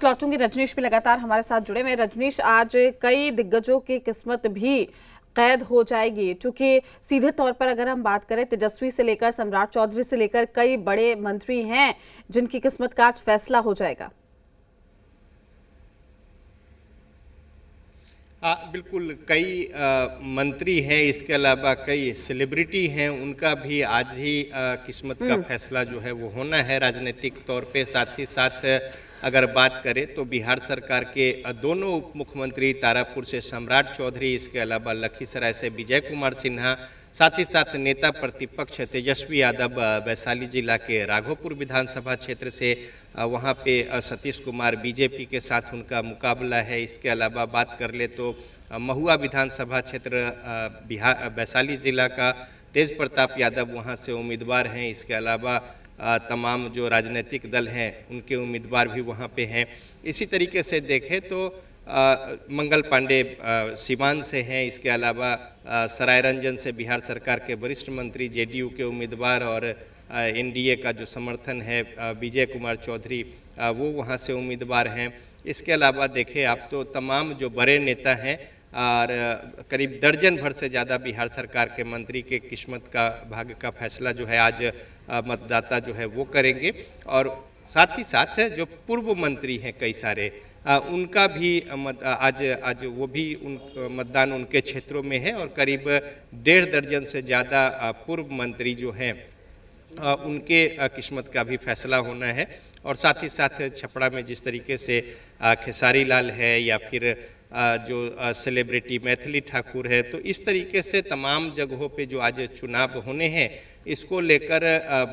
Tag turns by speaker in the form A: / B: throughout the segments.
A: लौटूंगी। रजनीश भी लगातार हमारे साथ जुड़े हुए। रजनीश, आज कई दिग्गजों की किस्मत भी कैद हो जाएगी, क्योंकि सीधे तौर पर अगर हम बात करें, तेजस्वी से लेकर सम्राट चौधरी से लेकर कई बड़े मंत्री हैं जिनकी किस्मत का आज फैसला हो जाएगा।
B: बिल्कुल, कई मंत्री हैं, इसके अलावा कई सेलिब्रिटी हैं, उनका भी आज ही किस्मत का फैसला जो है वो होना है राजनीतिक तौर पे। साथ ही साथ अगर बात करें तो बिहार सरकार के दोनों उप मुख्यमंत्री, तारापुर से सम्राट चौधरी, इसके अलावा लखीसराय से विजय कुमार सिन्हा, साथ ही साथ नेता प्रतिपक्ष तेजस्वी यादव वैशाली जिला के राघोपुर विधानसभा क्षेत्र से, वहाँ पे सतीश कुमार बीजेपी के साथ उनका मुकाबला है। इसके अलावा बात कर ले तो महुआ विधानसभा क्षेत्र बिहार वैशाली जिला का तेज प्रताप यादव वहाँ से उम्मीदवार हैं। इसके अलावा तमाम जो राजनीतिक दल हैं उनके उम्मीदवार भी वहाँ पे हैं। इसी तरीके से देखें तो मंगल पांडे सिवान से हैं। इसके अलावा सराय रंजन से बिहार सरकार के वरिष्ठ मंत्री, जेडीयू के उम्मीदवार और एनडीए का जो समर्थन है विजय कुमार चौधरी, वो वहाँ से उम्मीदवार हैं। इसके अलावा देखें आप तो तमाम जो बड़े नेता हैं और करीब दर्जन भर से ज़्यादा बिहार सरकार के मंत्री के किस्मत का भाग्य का फैसला जो है आज मतदाता जो है वो करेंगे। और साथ ही साथ जो पूर्व मंत्री हैं कई सारे, उनका भी आज वो भी मतदान उनके क्षेत्रों में है। और करीब 1.5 दर्जन से ज़्यादा पूर्व मंत्री जो हैं उनके किस्मत का भी फैसला होना है। और साथ ही साथ छपरा में जिस तरीके से खेसारी लाल है या फिर जो सेलिब्रिटी मैथिली ठाकुर है, तो इस तरीके से तमाम जगहों पे जो आज चुनाव होने हैं इसको लेकर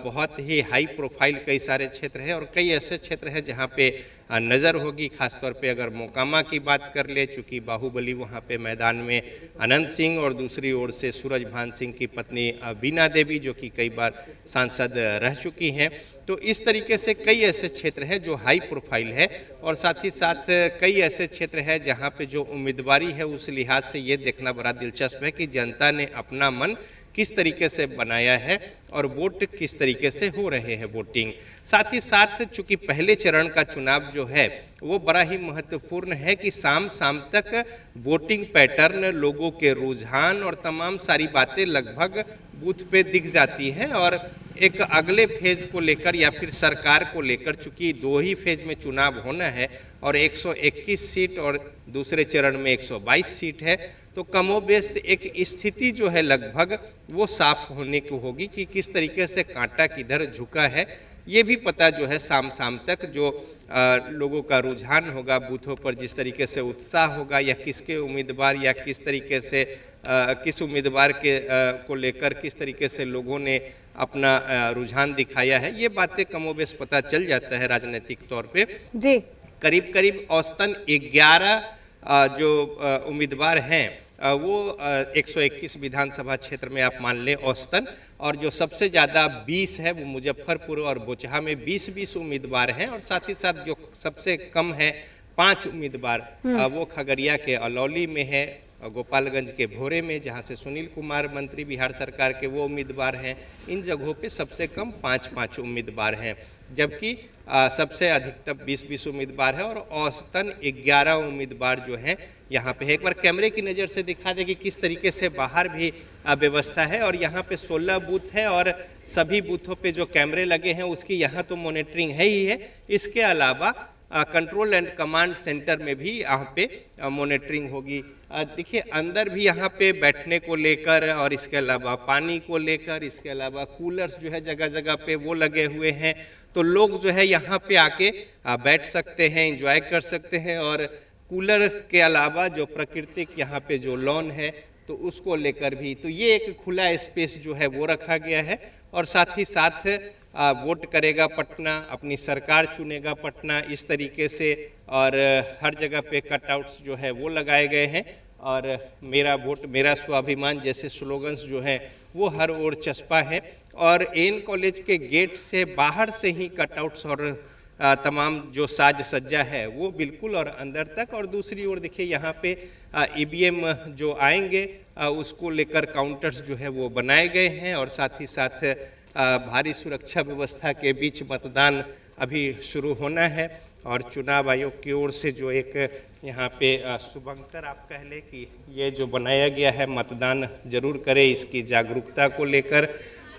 B: बहुत ही हाई प्रोफाइल कई सारे क्षेत्र हैं। और कई ऐसे क्षेत्र हैं जहाँ पे नज़र होगी, खासतौर पे अगर मोकामा की बात कर ले, चूँकि बाहुबली वहाँ पे मैदान में अनंत सिंह और दूसरी ओर से सूरजभान सिंह की पत्नी बीना देवी जो कि कई बार सांसद रह चुकी हैं। तो इस तरीके से कई ऐसे क्षेत्र हैं जो हाई प्रोफाइल है। और साथ ही साथ कई ऐसे क्षेत्र हैं जहाँ पे जो उम्मीदवारी है उस लिहाज से ये देखना बड़ा दिलचस्प है कि जनता ने अपना मन किस तरीके से बनाया है और वोट किस तरीके से हो रहे हैं वोटिंग। साथ ही साथ चूंकि पहले चरण का चुनाव जो है वो बड़ा ही महत्वपूर्ण है कि शाम शाम तक वोटिंग पैटर्न, लोगों के रुझान और तमाम सारी बातें लगभग बूथ पे दिख जाती हैं। और एक अगले फेज को लेकर या फिर सरकार को लेकर, चूंकि 2 ही फेज में चुनाव होना है और 121 सीट और दूसरे चरण में 122 सीट है, तो कमोबेश एक स्थिति जो है लगभग वो साफ होने की होगी कि किस तरीके से कांटा किधर झुका है। ये भी पता जो है शाम शाम तक जो लोगों का रुझान होगा बूथों पर, जिस तरीके से उत्साह होगा या किसके उम्मीदवार या किस तरीके से किस उम्मीदवार के को लेकर किस तरीके से लोगों ने अपना रुझान दिखाया है, ये बातें कमोबेश पता चल जाता है राजनीतिक तौर पे।
A: जी,
B: करीब करीब औसतन 11 जो उम्मीदवार हैं वो 121 विधानसभा क्षेत्र में आप मान लें औसतन। और जो सबसे ज़्यादा 20 है वो मुजफ्फरपुर और बोचहा में 20-20 उम्मीदवार हैं। और साथ ही साथ जो सबसे कम है 5 उम्मीदवार वो खगड़िया के अलौली में है, गोपालगंज के भोरे में जहां से सुनील कुमार मंत्री बिहार सरकार के वो उम्मीदवार हैं। इन जगहों पे सबसे कम 5-5 उम्मीदवार हैं, जबकि सबसे अधिकतम 20-20 उम्मीदवार है और औसतन 11 उम्मीदवार जो हैं यहाँ पे है। एक बार कैमरे की नज़र से दिखा दे कि किस तरीके से बाहर भी व्यवस्था है। और यहाँ पे 16 बूथ है और सभी बूथों पे जो कैमरे लगे हैं उसकी यहाँ तो मॉनिटरिंग है ही है। इसके अलावा कंट्रोल एंड कमांड सेंटर में भी यहाँ पे मॉनिटरिंग होगी। देखिए अंदर भी यहाँ पे बैठने को लेकर और इसके अलावा पानी को लेकर, इसके अलावा कूलर्स जो है जगह जगह पे वो लगे हुए हैं, तो लोग जो है यहाँ पे आके बैठ सकते हैं, एंजॉय कर सकते हैं। और कूलर के अलावा जो प्राकृतिक यहाँ पे जो लॉन है तो उसको लेकर भी, तो ये एक खुला स्पेस जो है वो रखा गया है। और साथ ही साथ वोट करेगा पटना, अपनी सरकार चुनेगा पटना, इस तरीके से। और हर जगह पे कटआउट्स जो है वो लगाए गए हैं और मेरा वोट मेरा स्वाभिमान जैसे स्लोगन्स जो हैं वो हर ओर चस्पा है। और एन कॉलेज के गेट से बाहर से ही कटआउट्स और तमाम जो साज सज्जा है वो बिल्कुल और अंदर तक। और दूसरी ओर देखिए यहाँ पे ईवीएम जो आएंगे उसको लेकर काउंटर्स जो है वो बनाए गए हैं। और साथ ही साथ भारी सुरक्षा व्यवस्था के बीच मतदान अभी शुरू होना है। और चुनाव आयोग की ओर से जो एक यहाँ पे शुभंकर आप कह लें कि ये जो बनाया गया है मतदान जरूर करें, इसकी जागरूकता को लेकर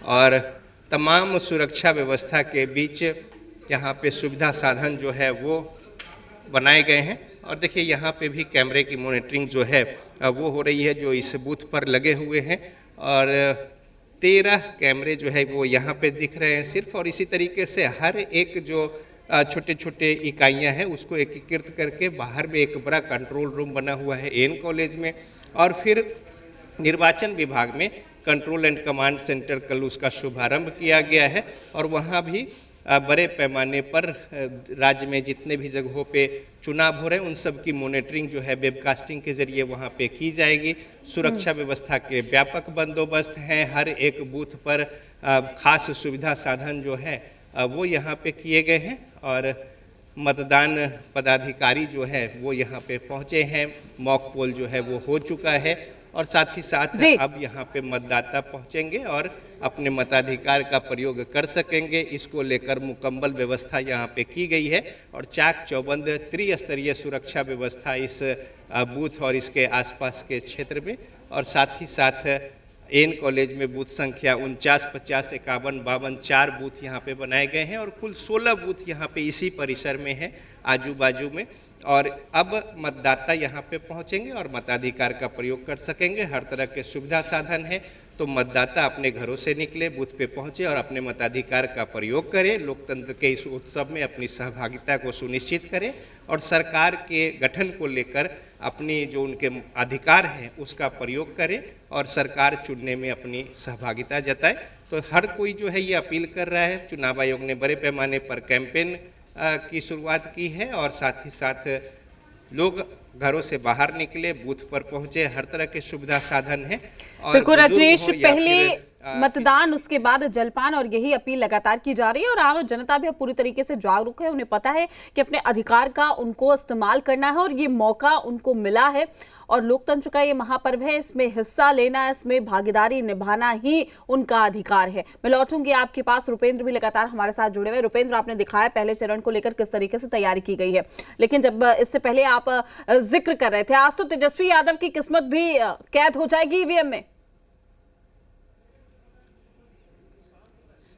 B: और तमाम सुरक्षा व्यवस्था के बीच यहाँ पे सुविधा साधन जो है वो बनाए गए हैं। और देखिए यहाँ पे भी कैमरे की मॉनिटरिंग जो है वो हो रही है जो इस बूथ पर लगे हुए हैं और 13 कैमरे जो है वो यहाँ पे दिख रहे हैं सिर्फ। और इसी तरीके से हर एक जो छोटे छोटे इकाइयाँ हैं उसको एकीकृत करके बाहर में एक बड़ा कंट्रोल रूम बना हुआ है एन कॉलेज में। और फिर निर्वाचन विभाग में कंट्रोल एंड कमांड सेंटर कल उसका शुभारंभ किया गया है और वहाँ भी बड़े पैमाने पर राज्य में जितने भी जगहों पे चुनाव हो रहे हैं उन सब की मॉनिटरिंग जो है वेबकास्टिंग के जरिए वहाँ पे की जाएगी। सुरक्षा व्यवस्था के व्यापक बंदोबस्त हैं, हर एक बूथ पर खास सुविधा साधन जो है वो यहाँ पे किए गए हैं और मतदान पदाधिकारी जो है वो यहाँ पे पहुँचे हैं। मॉक पोल जो है वो हो चुका है और साथ ही साथ अब यहाँ पे मतदाता पहुँचेंगे और अपने मताधिकार का प्रयोग कर सकेंगे। इसको लेकर मुकम्मल व्यवस्था यहाँ पे की गई है और चाक चौबंद त्रिस्तरीय सुरक्षा व्यवस्था इस बूथ और इसके आसपास के क्षेत्र में। और साथ ही साथ एन कॉलेज में बूथ संख्या 49, 50, 51, 52 4 बूथ यहाँ पे बनाए गए हैं और कुल 16 बूथ यहाँ पे इसी परिसर में है आजू बाजू में। और अब मतदाता यहाँ पे पहुँचेंगे और मताधिकार का प्रयोग कर सकेंगे। हर तरह के सुविधा साधन है तो मतदाता अपने घरों से निकले, बूथ पे पहुँचे और अपने मताधिकार का प्रयोग करें। लोकतंत्र के इस उत्सव में अपनी सहभागिता को सुनिश्चित करें और सरकार के गठन को लेकर अपनी जो उनके अधिकार हैं उसका प्रयोग करें और सरकार चुनने में अपनी सहभागिता जताए। तो हर कोई जो है ये अपील कर रहा है। चुनाव आयोग ने बड़े पैमाने पर कैंपेन की शुरुआत की है और साथ ही साथ लोग घरों से बाहर निकले, बूथ पर पहुंचे, हर तरह के सुविधा साधन है।
A: बिल्कुल रजनीश, पहले मतदान उसके बाद जलपान और यही अपील लगातार की जा रही है और आम जनता भी अब पूरी तरीके से जागरूक है। उन्हें पता है कि अपने अधिकार का उनको इस्तेमाल करना है और ये मौका उनको मिला है और लोकतंत्र का ये महापर्व है, इसमें हिस्सा लेना, इसमें भागीदारी निभाना ही उनका अधिकार है। मैं लौटूंगी आपके पास। रुपेंद्र भी लगातार हमारे साथ जुड़े हुए। रुपेंद्र, आपने दिखाया पहले चरण को लेकर किस तरीके से तैयारी की गई है, लेकिन जब इससे पहले आप जिक्र कर रहे थे आज तो तेजस्वी यादव की किस्मत भी कैद हो जाएगी ईवीएम में।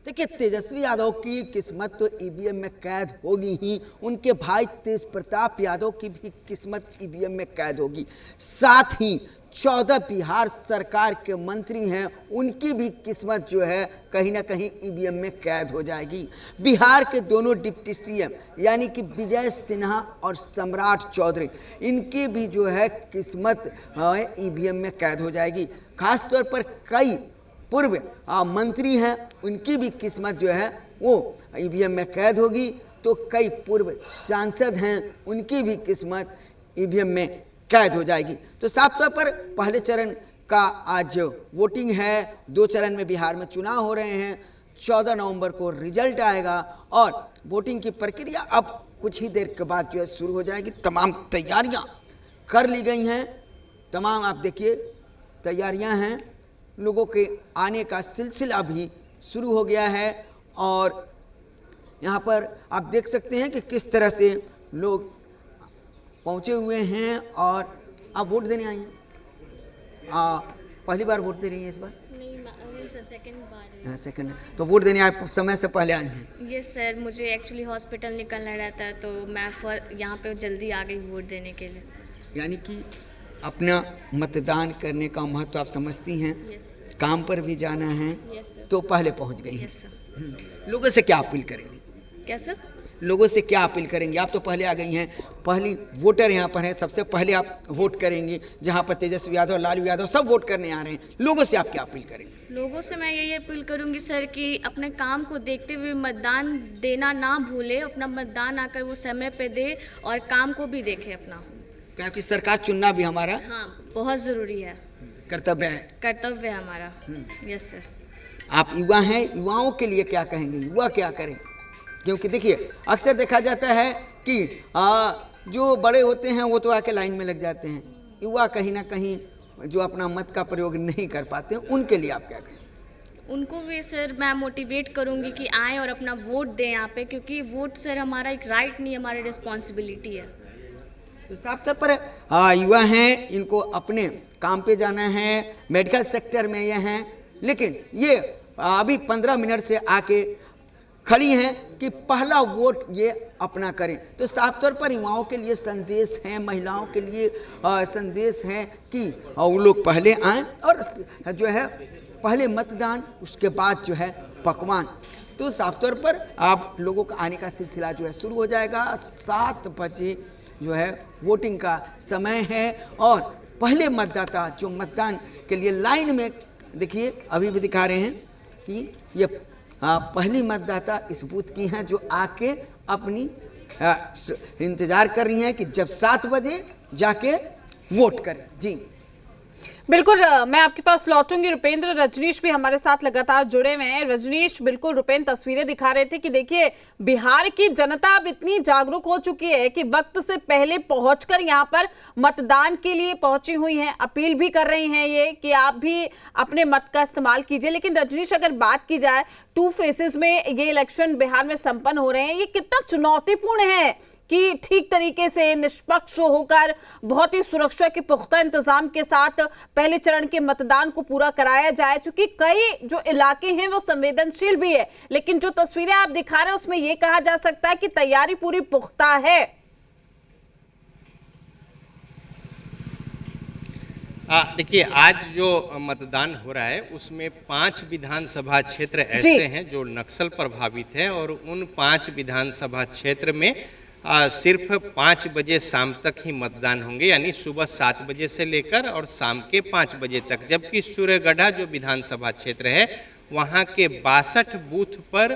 C: देखिए, तेजस्वी यादव की किस्मत तो ईवीएम में कैद होगी ही, उनके भाई तेज प्रताप यादव की भी किस्मत ईवीएम में कैद होगी। साथ ही 14 बिहार सरकार के मंत्री हैं, उनकी भी किस्मत जो है कहीं ना कहीं ईवीएम में कैद हो जाएगी। बिहार के दोनों डिप्टी सीएम यानी कि विजय सिन्हा और सम्राट चौधरी, इनकी भी जो है किस्मत ईवीएम में कैद हो जाएगी। खासतौर पर कई पूर्व मंत्री हैं, उनकी भी किस्मत जो है वो ईवीएम में कैद होगी। तो कई पूर्व सांसद हैं, उनकी भी किस्मत ईवीएम में कैद हो जाएगी। तो साफ तौर पर पहले चरण का आज वोटिंग है, 2 चरण में बिहार में चुनाव हो रहे हैं। 14 नवंबर को रिजल्ट आएगा और वोटिंग की प्रक्रिया अब कुछ ही देर के बाद जो है शुरू हो जाएगी। तमाम तैयारियां कर ली गई हैं, तमाम आप देखिए तैयारियां हैं, लोगों के आने का सिलसिला भी शुरू हो गया है। और यहाँ पर आप देख सकते हैं कि किस तरह से लोग पहुँचे हुए हैं और आप वोट देने आई हैं। पहली बार वोट दे रही हैं इस बार?
D: नहीं सर, सेकंड बार।
C: सेकंड। तो वोट देने आप समय से पहले आई हैं?
D: यस सर, मुझे एक्चुअली हॉस्पिटल निकलना रहता है तो मैं यहाँ पे जल्दी आ गई वोट देने के लिए।
C: यानी कि अपना मतदान करने का महत्व आप समझती हैं। काम पर भी जाना है तो पहले पहुंच गई हैं। लोगों से क्या अपील करेंगी?
D: क्या सर?
C: लोगों से क्या अपील करेंगे? आप तो पहले आ गई हैं, पहली वोटर यहाँ पर हैं, सबसे पहले आप वोट करेंगी। जहाँ पर तेजस्वी यादव, लालू यादव सब वोट करने आ रहे हैं, लोगों से आप क्या अपील करेंगे?
D: लोगों से मैं यही अपील करूंगी सर कि अपने काम को देखते हुए मतदान देना ना भूले, अपना मतदान आकर वो समय पे दे और काम को भी देखे अपना,
C: क्योंकि सरकार चुनना भी हमारा
D: बहुत ज़रूरी है,
C: कर्तव्य है।
D: कर्तव्य है हमारा। Yes sir.
C: आप युवा हैं, युवाओं के लिए क्या कहेंगे? युवा क्या करें? क्योंकि देखिए अक्सर देखा जाता है कि जो बड़े होते हैं वो तो आके लाइन में लग जाते हैं, युवा कहीं ना कहीं जो अपना मत का प्रयोग नहीं कर पाते हैं, उनके लिए आप क्या कहें?
D: उनको भी सर मैं मोटिवेट करूँगी कि आएँ और अपना वोट दें यहाँ पे, क्योंकि वोट सर हमारा एक राइट नहीं, हमारी रिस्पॉन्सिबिलिटी है।
C: तो साफ तौर पर युवा हैं, इनको अपने काम पे जाना है, मेडिकल सेक्टर में ये हैं, लेकिन ये अभी 15 मिनट से आके खड़ी हैं कि पहला वोट ये अपना करें। तो साफ तौर पर युवाओं के लिए संदेश है, महिलाओं के लिए संदेश है कि वो लोग पहले आएँ और जो है पहले मतदान, उसके बाद जो है पकवान। तो साफ तौर पर आप लोगों का आने का सिलसिला जो है शुरू हो जाएगा। 7 बजे जो है वोटिंग का समय है और पहले मतदाता जो मतदान के लिए लाइन में, देखिए अभी भी दिखा रहे हैं कि ये पहली मतदाता इस बूथ की हैं जो आके अपनी इंतजार कर रही हैं कि जब 7 बजे जाके वोट करें। जी
A: बिल्कुल, मैं आपके पास लौटूंगी। रुपेंद्र, रजनीश भी हमारे साथ लगातार जुड़े हुए हैं। रजनीश, बिल्कुल रुपेंद्र तस्वीरें दिखा रहे थे कि देखिए बिहार की जनता अब इतनी जागरूक हो चुकी है कि वक्त से पहले पहुंचकर यहां पर मतदान के लिए पहुंची हुई हैं, अपील भी कर रही हैं ये कि आप भी अपने मत का इस्तेमाल कीजिए। लेकिन रजनीश, अगर बात की जाए 2 फेजेस में ये इलेक्शन बिहार में संपन्न हो रहे हैं, ये कितना चुनौतीपूर्ण है कि ठीक तरीके से निष्पक्ष होकर बहुत ही सुरक्षा के पुख्ता इंतजाम के साथ पहले चरण के मतदान को पूरा कराया जाए। चूंकि कई जो इलाके हैं वो संवेदनशील भी है, लेकिन जो तस्वीरें आप दिखा रहे हैं उसमें यह कहा जा सकता है कि तैयारी पूरी पुख्ता है।
B: देखिए, आज जो मतदान हो रहा है उसमें 5 विधानसभा क्षेत्र ऐसे हैं जो नक्सल प्रभावित हैं और उन 5 विधानसभा क्षेत्र में सिर्फ 5 बजे शाम तक ही मतदान होंगे, यानी सुबह 7 बजे से लेकर और शाम के 5 बजे तक। जबकि सूर्यगढ़ा जो विधानसभा क्षेत्र है वहाँ के 62 बूथ पर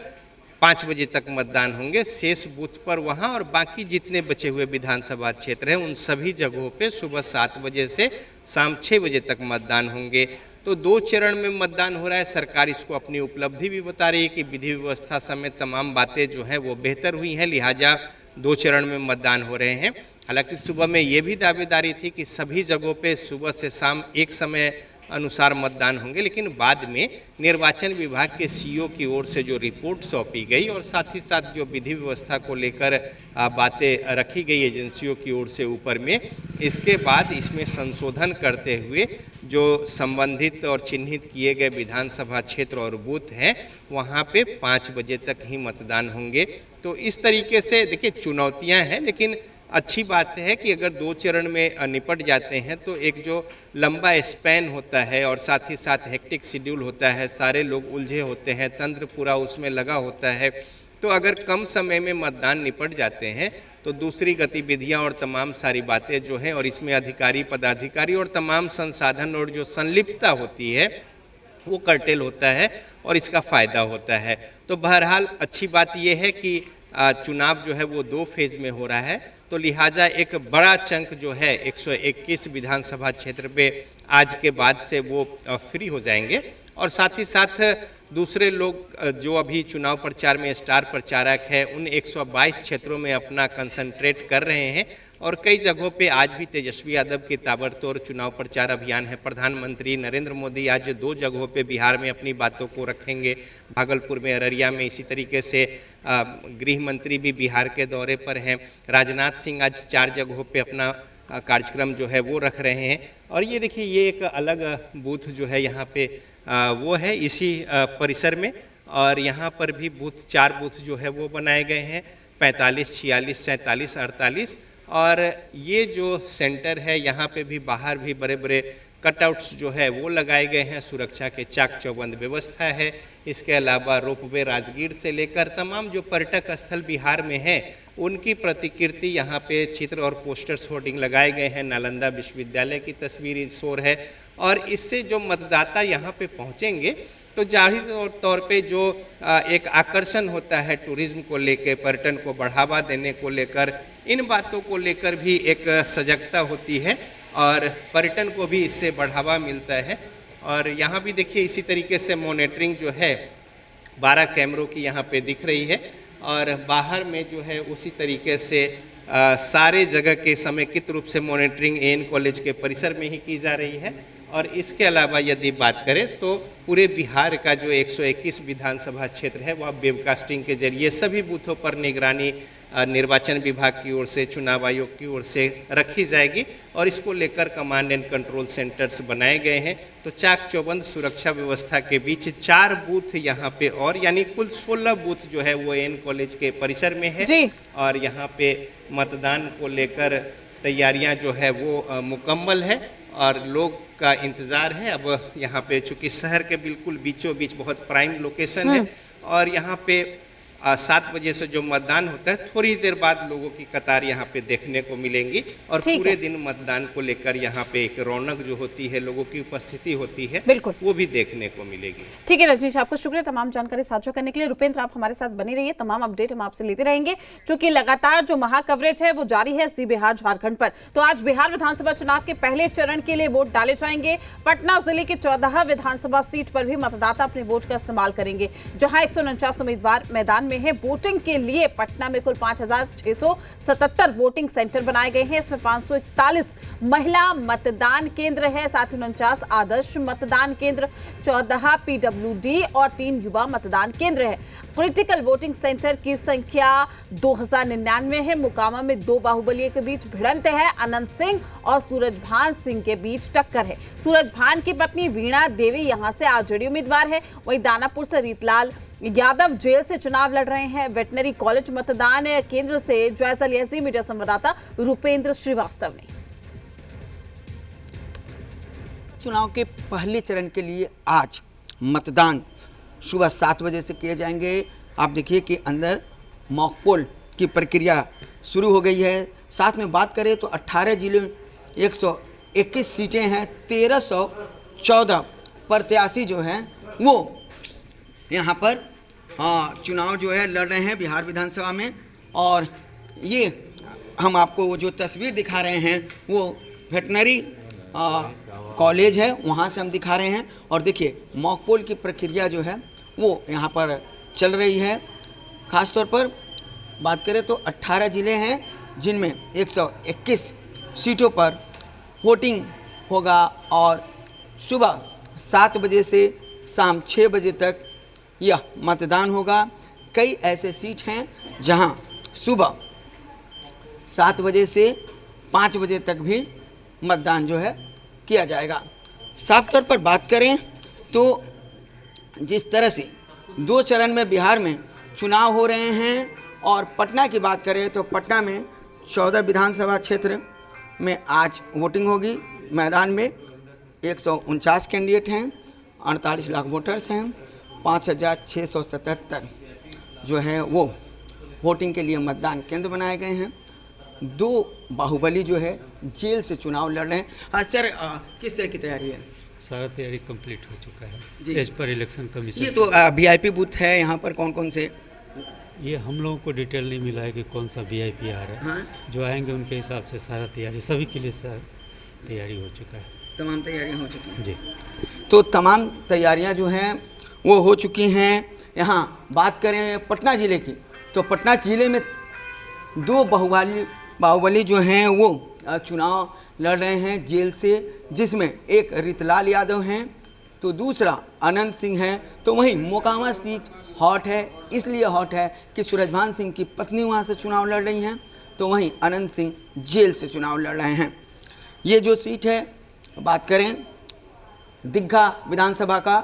B: 5 बजे तक मतदान होंगे, शेष बूथ पर वहाँ और बाकी जितने बचे हुए विधानसभा क्षेत्र हैं उन सभी जगहों पे सुबह 7 बजे से शाम 6 बजे तक मतदान होंगे। तो 2 चरण में मतदान हो रहा है। सरकार इसको अपनी उपलब्धि भी बता रही है कि विधि व्यवस्था समेत तमाम बातें जो हैं वो बेहतर हुई हैं, लिहाजा 2 चरण में मतदान हो रहे हैं। हालांकि सुबह में ये भी दावेदारी थी कि सभी जगहों पे सुबह से शाम एक समय अनुसार मतदान होंगे, लेकिन बाद में निर्वाचन विभाग के सीईओ की ओर से जो रिपोर्ट सौंपी गई और साथ ही साथ जो विधि व्यवस्था को लेकर बातें रखी गई एजेंसियों की ओर से ऊपर में, इसके बाद इसमें संशोधन करते हुए जो संबंधित और चिन्हित किए गए विधानसभा क्षेत्र और बूथ हैं वहाँ पे 5 बजे तक ही मतदान होंगे। तो इस तरीके से देखिए चुनौतियाँ हैं, लेकिन अच्छी बात है कि अगर 2 चरण में निपट जाते हैं तो एक जो लंबा स्पैन होता है और साथ ही साथ हेक्टिक शेड्यूल होता है, सारे लोग उलझे होते हैं, तंत्र पूरा उसमें लगा होता है, तो अगर कम समय में मतदान निपट जाते हैं तो दूसरी गतिविधियां और तमाम सारी बातें जो हैं और इसमें अधिकारी पदाधिकारी और तमाम संसाधन और जो संलिप्तता होती है वो कर्टेल होता है और इसका फ़ायदा होता है। तो बहरहाल अच्छी बात यह है कि चुनाव जो है वो 2 फेज़ में हो रहा है, तो लिहाजा एक बड़ा चंक जो है 121 विधानसभा क्षेत्र पे आज के बाद से वो फ्री हो जाएंगे और साथ ही साथ दूसरे लोग जो अभी चुनाव प्रचार में स्टार प्रचारक है उन 122 क्षेत्रों में अपना कंसंट्रेट कर रहे हैं और कई जगहों पे आज भी तेजस्वी यादव की ताबड़तोड़ चुनाव प्रचार अभियान है। प्रधानमंत्री नरेंद्र मोदी आज 2 जगहों पे बिहार में अपनी बातों को रखेंगे, भागलपुर में, अररिया में। इसी तरीके से गृह मंत्री भी बिहार के दौरे पर हैं। राजनाथ सिंह आज 4 जगहों पे अपना कार्यक्रम जो है वो रख रहे हैं। और ये देखिए, ये एक अलग बूथ जो है यहाँ पे वो है इसी परिसर में, और यहाँ पर भी 4 बूथ जो है वो बनाए गए हैं, 45, 46, 47, 48। और ये जो सेंटर है यहाँ पे भी बाहर भी बड़े बड़े कटआउट्स जो है वो लगाए गए हैं, सुरक्षा के चाक चौबंद व्यवस्था है। इसके अलावा रोपवे राजगीर से लेकर तमाम जो पर्यटक स्थल बिहार में हैं उनकी प्रतिकृति यहाँ पे चित्र और पोस्टर्स होर्डिंग लगाए गए हैं। नालंदा विश्वविद्यालय की तस्वीर इस ओर है और इससे जो मतदाता यहाँ पे पहुँचेंगे तो जाहिर तौर पे जो एक आकर्षण होता है टूरिज्म को लेकर, पर्यटन को बढ़ावा देने को लेकर, इन बातों को लेकर भी एक सजगता होती है और पर्यटन को भी इससे बढ़ावा मिलता है। और यहाँ भी देखिए इसी तरीके से मॉनिटरिंग जो है 12 कैमरों की यहाँ पे दिख रही है और बाहर में जो है उसी तरीके से सारे जगह के समेकित रूप से मॉनिटरिंग एएन कॉलेज के परिसर में ही की जा रही है। और इसके अलावा यदि बात करें तो पूरे बिहार का जो 121 विधानसभा क्षेत्र है वह वेबकास्टिंग के जरिए सभी बूथों पर निगरानी निर्वाचन विभाग की ओर से, चुनाव आयोग की ओर से रखी जाएगी और इसको लेकर कमांड एंड कंट्रोल सेंटर्स बनाए गए हैं। तो चाक चौबंद सुरक्षा व्यवस्था के बीच 4 बूथ यहाँ पे और यानी कुल 16 बूथ जो है वो एन कॉलेज के परिसर में है
A: जी।
B: और यहाँ पे मतदान को लेकर तैयारियां जो है वो मुकम्मल है और लोग का इंतज़ार है। अब यहाँ पे चूँकि शहर के बिल्कुल बीचों बीच बहुत प्राइम लोकेशन है और यहाँ पे 7 बजे से जो मतदान होता है थोड़ी देर बाद लोगों की कतार यहाँ पे देखने को मिलेंगी और पूरे दिन मतदान को लेकर यहाँ पे एक रौनक जो होती है, लोगों की उपस्थिति होती है,
A: बिल्कुल
B: वो भी देखने को मिलेगी।
A: ठीक है रजनीश, आपको शुक्रिया तमाम जानकारी साझा करने के लिए। रुपेंद्र, आप हमारे साथ बने रहिए, तमाम अपडेट हम आपसे लेते रहेंगे क्योंकि लगातार जो महा कवरेज है वो जारी है सी बिहार झारखंड पर। तो आज बिहार विधानसभा चुनाव के पहले चरण के लिए वोट डाले जाएंगे। पटना जिले के 14 विधानसभा सीट पर भी मतदाता अपने वोट का इस्तेमाल करेंगे, जहां 149 उम्मीदवार मैदान में है। वोटिंग के लिए पटना में कुल 5,677 वोटिंग सेंटर बनाए गए हैं। इसमें 541 महिला मतदान केंद्र है, साथ ही 49 आदर्श मतदान केंद्र, 14 पीडब्ल्यूडी और 3 युवा मतदान केंद्र है। क्रिटिकल वोटिंग सेंटर की संख्या 2099 है। मोकामा में 2 बाहुबलियों के बीच भिड़ंत है। अनंत सिंह और सूरजभान सिंह के बीच टक्कर है। सूरजभान की पत्नी वीणा देवी यहां से आरजेडी उम्मीदवार है। वहीं दानापुर से रीतलाल यादव जेल से चुनाव लड़ रहे हैं। वेटनरी कॉलेज मतदान केंद्र से जायजा लिया मीडिया संवाददाता रुपेंद्र श्रीवास्तव ने।
C: चुनाव के पहले चरण के लिए आज मतदान सुबह 7 बजे से किए जाएंगे। आप देखिए कि अंदर मॉक पोल की प्रक्रिया शुरू हो गई है। साथ में बात करें तो 18 जिले 121 सीटें हैं, 1314 प्रत्याशी जो हैं वो यहाँ पर चुनाव जो है लड़ रहे हैं बिहार विधानसभा में। और ये हम आपको वो जो तस्वीर दिखा रहे हैं वो वेटनरी कॉलेज है, वहाँ से हम दिखा रहे हैं। और देखिए मॉक पोल की प्रक्रिया जो है वो यहाँ पर चल रही है। ख़ास तौर पर बात करें तो 18 ज़िले हैं जिनमें 121 सीटों पर वोटिंग होगा और सुबह 7 बजे से शाम 6 बजे तक यह मतदान होगा। कई ऐसे सीट हैं जहां सुबह 7 बजे से 5 बजे तक भी मतदान जो है किया जाएगा। साफ तौर पर बात करें तो जिस तरह से 2 चरण में बिहार में चुनाव हो रहे हैं और पटना की बात करें तो पटना में 14 विधानसभा क्षेत्र में आज वोटिंग होगी। मैदान में 149 कैंडिडेट हैं, 48 लाख वोटर्स हैं, 5,677 जो है वो वोटिंग के लिए मतदान केंद्र बनाए गए हैं। 2 बाहुबली जो है जेल से चुनाव लड़ रहे हैं। हाँ सर, किस तरह की तैयारी है?
E: सारा तैयारी कंप्लीट हो चुका
C: जी।
E: है एज पर इलेक्शन कमीशन।
C: ये तो वीआईपी बूथ है, यहाँ पर कौन कौन से?
E: ये हम लोगों को डिटेल नहीं मिला है कि कौन सा वीआईपी आ रहा है।
C: हाँ।
E: जो आएंगे उनके हिसाब से सारा तैयारी सभी के लिए सारा तैयारी हो चुका है।
C: तमाम तैयारियाँ हो चुकी हैं
E: जी।
C: तो तमाम तैयारियाँ जो हैं वो हो चुकी हैं। यहाँ बात करें पटना ज़िले की तो पटना ज़िले में 2 बाहुबली जो हैं वो चुनाव लड़ रहे हैं जेल से, जिसमें एक रीतलाल यादव हैं तो दूसरा अनंत सिंह हैं। तो वहीं मोकामा सीट हॉट है, इसलिए हॉट है कि सूरजभान सिंह की पत्नी वहाँ से चुनाव लड़ रही हैं, तो वहीं अनंत सिंह जेल से चुनाव लड़ रहे हैं। ये जो सीट है बात करें दिग्घा विधानसभा का,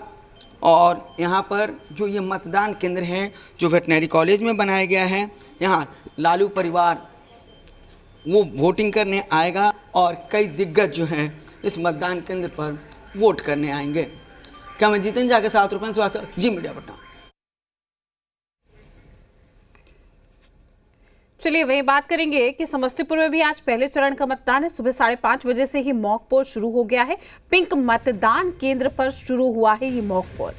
C: और यहाँ पर जो ये मतदान केंद्र है जो वेटनरी कॉलेज में बनाया गया है, यहाँ लालू परिवार वो वोटिंग करने आएगा और कई दिग्गज जो हैं इस मतदान केंद्र पर वोट करने आएंगे। क्या मैं जितेंद्र झा के साथ रुपेंद्र श्रीवास्तव, जी मीडिया पटना।
A: चलिए वही बात करेंगे कि समस्तीपुर में भी आज पहले चरण का मतदान है। सुबह 5:30 बजे से ही मॉक पोल शुरू हो गया है। पिंक मतदान केंद्र पर शुरू हुआ है ये मॉक पोल।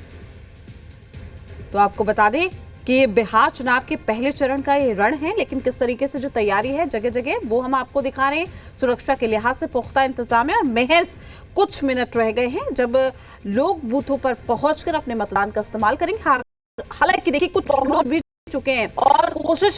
A: तो आपको बता दें कि बिहार चुनाव के पहले चरण का ये रण है, लेकिन किस तरीके से जो तैयारी है जगह जगह वो हम आपको दिखा रहे हैं। सुरक्षा के लिहाज से पुख्ता इंतजाम है और महज कुछ मिनट रह गए हैं जब लोग बूथों पर पहुंचकर अपने मतदान का इस्तेमाल करेंगे। हालांकि देखिए कुछ भी चुके हैं और कोशिश